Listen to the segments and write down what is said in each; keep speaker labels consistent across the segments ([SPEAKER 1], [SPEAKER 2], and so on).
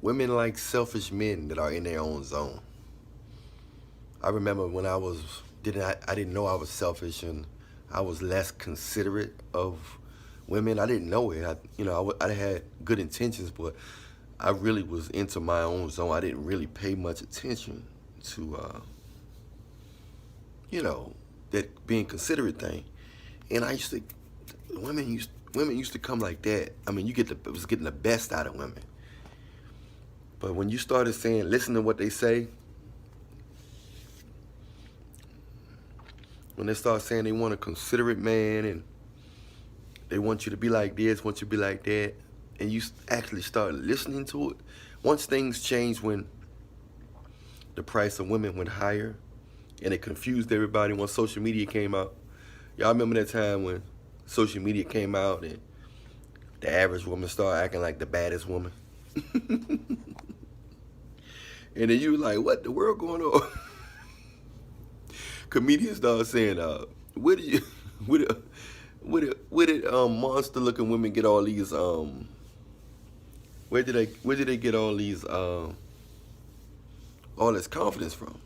[SPEAKER 1] Women like selfish men that are in their own zone. I remember when I didn't know I was selfish and I was less considerate of women. I didn't know it. I had good intentions, but I really was into my own zone. I didn't really pay much attention to, that being considerate thing. And women used to come like that. I mean, it was getting the best out of women. But when you started saying, listen to what they say, when they start saying they want a considerate man and they want you to be like this, want you to be like that, and you actually start listening to it, once things changed when the price of women went higher and it confused everybody once social media came out. Y'all remember that time when social media came out and the average woman started acting like the baddest woman? And then you like, what the world going on? Comedians start saying, where did monster looking women get all these where did they get all this confidence from?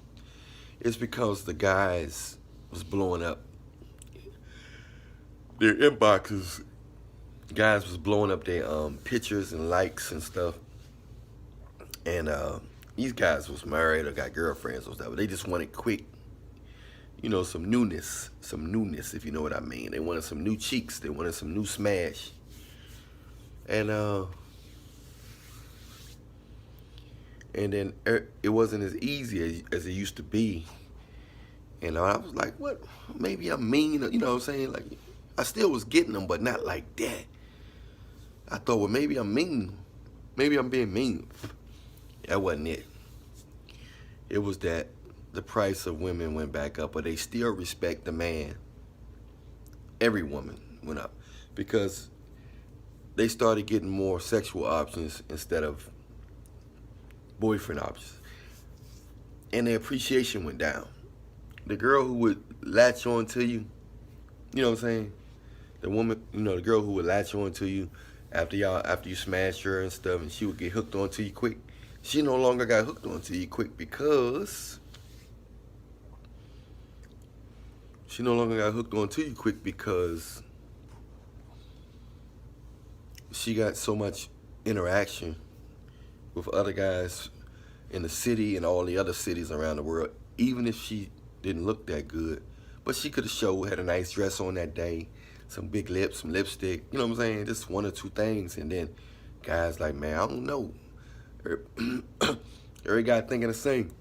[SPEAKER 1] It's because the guys was blowing up their inboxes. Guys was blowing up their pictures and likes and stuff. And these guys was married or got girlfriends or stuff, but they just wanted quick, some newness, if you know what I mean. They wanted some new cheeks. They wanted some new smash. And then it wasn't as easy as it used to be. And I was like, what? Maybe I'm mean, you know what I'm saying? Like, I still was getting them, but not like that. I thought, well, maybe I'm mean. Maybe I'm being mean. That wasn't it. It was that the price of women went back up, but they still respect the man. Every woman went up because they started getting more sexual options instead of boyfriend options. And their appreciation went down. The girl who would latch on to you, you know what I'm saying? The woman, the girl who would latch on to you after you smashed her and stuff, and she would get hooked onto you quick. She no longer got hooked onto you quick because she got so much interaction with other guys in the city and all the other cities around the world, even if she didn't look that good. But she could have had a nice dress on that day, some big lips, some lipstick, you know what I'm saying? Just one or two things. And then guys like, man, I don't know. Every guy thinking the same.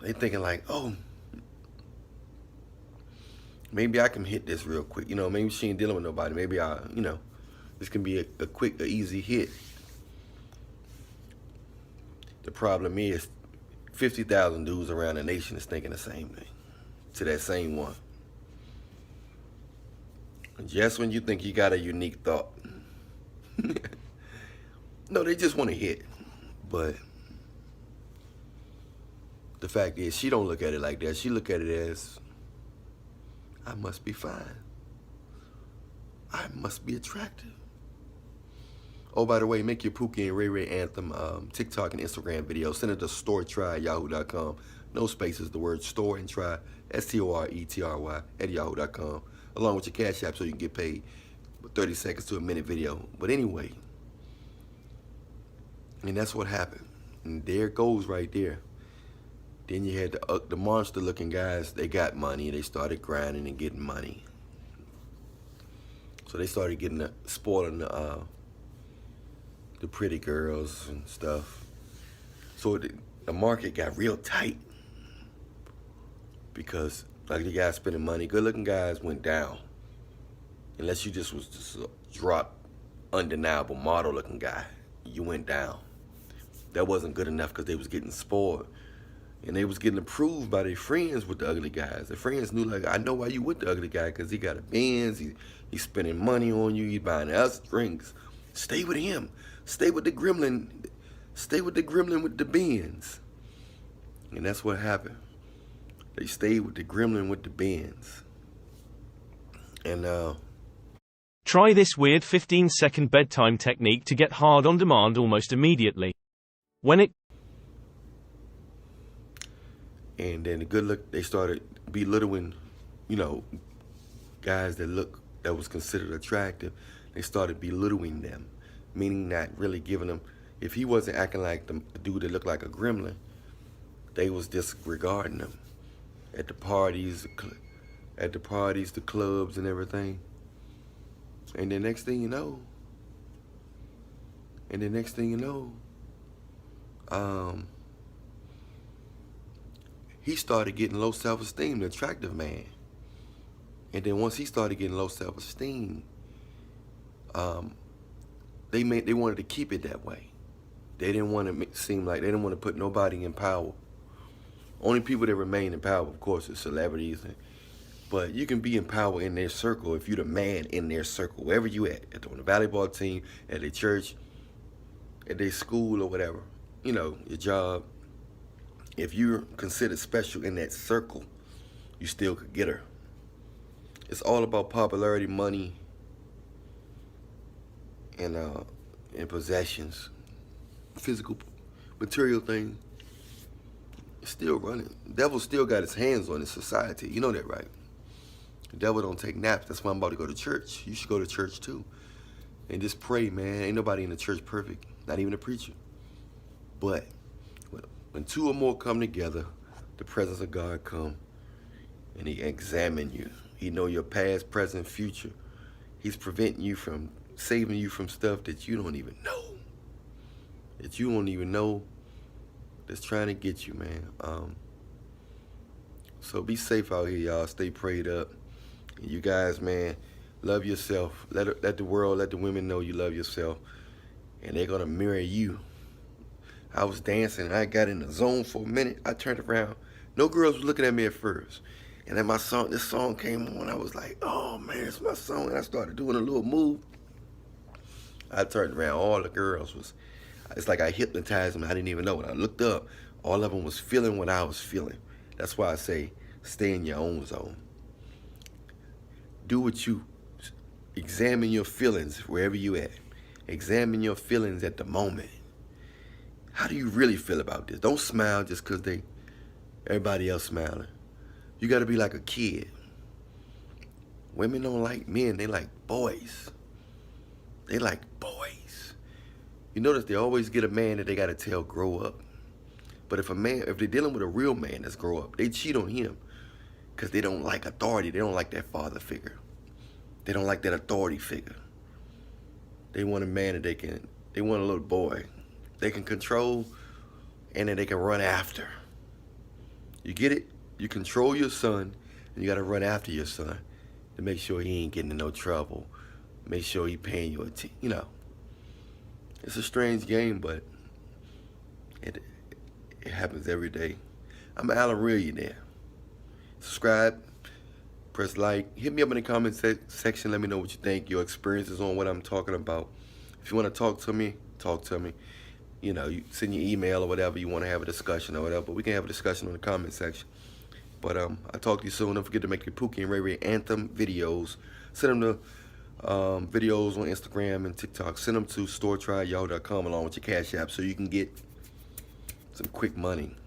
[SPEAKER 1] They thinking like, oh, maybe I can hit this real quick. Maybe she ain't dealing with nobody. Maybe this can be a quick, easy hit. The problem is 50,000 dudes around the nation is thinking the same thing to that same one. Just when you think you got a unique thought. No, they just want to hit. But the fact is, she don't look at it like that. She look at it as, I must be fine. I must be attractive. Oh, by the way, make your Pookie and Ray Ray anthem TikTok and Instagram video. Send it to storetry@yahoo.com. No spaces, the word store and try, STORETRY @yahoo.com. Along with your Cash App so you can get paid for 30 seconds to a minute video. But anyway, and that's what happened. And there it goes right there. Then you had the monster-looking guys. They got money. They started grinding and getting money. So they started spoiling the pretty girls and stuff. So the market got real tight because ugly guys spending money, good-looking guys went down. Unless you just was a drop, undeniable model-looking guy, you went down. That wasn't good enough because they was getting spoiled. And they was getting approved by their friends with the ugly guys. Their friends knew, like, I know why you with the ugly guy, because he got a Benz, he's spending money on you, he's buying us drinks. Stay with him. Stay with the gremlin. Stay with the gremlin with the Benz. And that's what happened. They stayed with the gremlin with the Benz. And
[SPEAKER 2] try this weird 15-second bedtime technique to get hard on demand almost immediately. When it
[SPEAKER 1] And then the good look, they started belittling, you know, guys that was considered attractive. They started belittling them, meaning not really giving them. If he wasn't acting like the dude that looked like a gremlin, they was disregarding him at the parties, the clubs, and everything. And the next thing you know, he started getting low self-esteem, the attractive man. And then once he started getting low self-esteem, they wanted to keep it that way. They didn't want to seem like they didn't want to put nobody in power. Only people that remain in power, of course, is celebrities. But you can be in power in their circle if you're the man in their circle, wherever you at on the volleyball team, at their church, at their school or whatever, you know, your job. If you're considered special in that circle, you still could get her. It's all about popularity, money, and possessions, physical, material things. It's still running. The devil still got his hands on this society. You know that, right? The devil don't take naps. That's why I'm about to go to church. You should go to church too. And just pray, man. Ain't nobody in the church perfect. Not even a preacher. But when two or more come together, the presence of God come and he examine you. He know your past, present, future. He's preventing you from, saving you from stuff that you don't even know. That you don't even know that's trying to get you, man. So be safe out here, y'all. Stay prayed up. And you guys, man, love yourself. Let the world, let the women know you love yourself. And they're going to mirror you. I was dancing, and I got in the zone for a minute. I turned around. No girls were looking at me at first. And then this song came on. I was like, oh, man, it's my song. And I started doing a little move. I turned around. All the girls was, it's like I hypnotized them. I didn't even know. When I looked up, all of them was feeling what I was feeling. That's why I say stay in your own zone. Do what you, examine your feelings wherever you at. Examine your feelings at the moment. How do you really feel about this? Don't smile just because everybody else smiling. You got to be like a kid. Women don't like men. They like boys. They like boys. You notice they always get a man that they got to tell grow up. But if they're dealing with a real man that's grow up, they cheat on him because they don't like authority. They don't like that father figure. They don't like that authority figure. They want a man that they want a little boy they can control and then they can run after. You get it? You control your son and you got to run after your son to make sure he ain't getting in no trouble. Make sure he paying you attention. You know, it's a strange game, but it happens every day. I'm Allan Reallionaire. Subscribe, press like, hit me up in the comment section. Let me know what you think, your experiences on what I'm talking about. If you want to talk to me, talk to me. You know, you send your email or whatever you want to have a discussion or whatever. But we can have a discussion in the comment section. But I'll talk to you soon. Don't forget to make your Pookie and Ray Ray anthem videos. Send them to videos on Instagram and TikTok. Send them to storetry@yahoo.com along with your Cash App so you can get some quick money.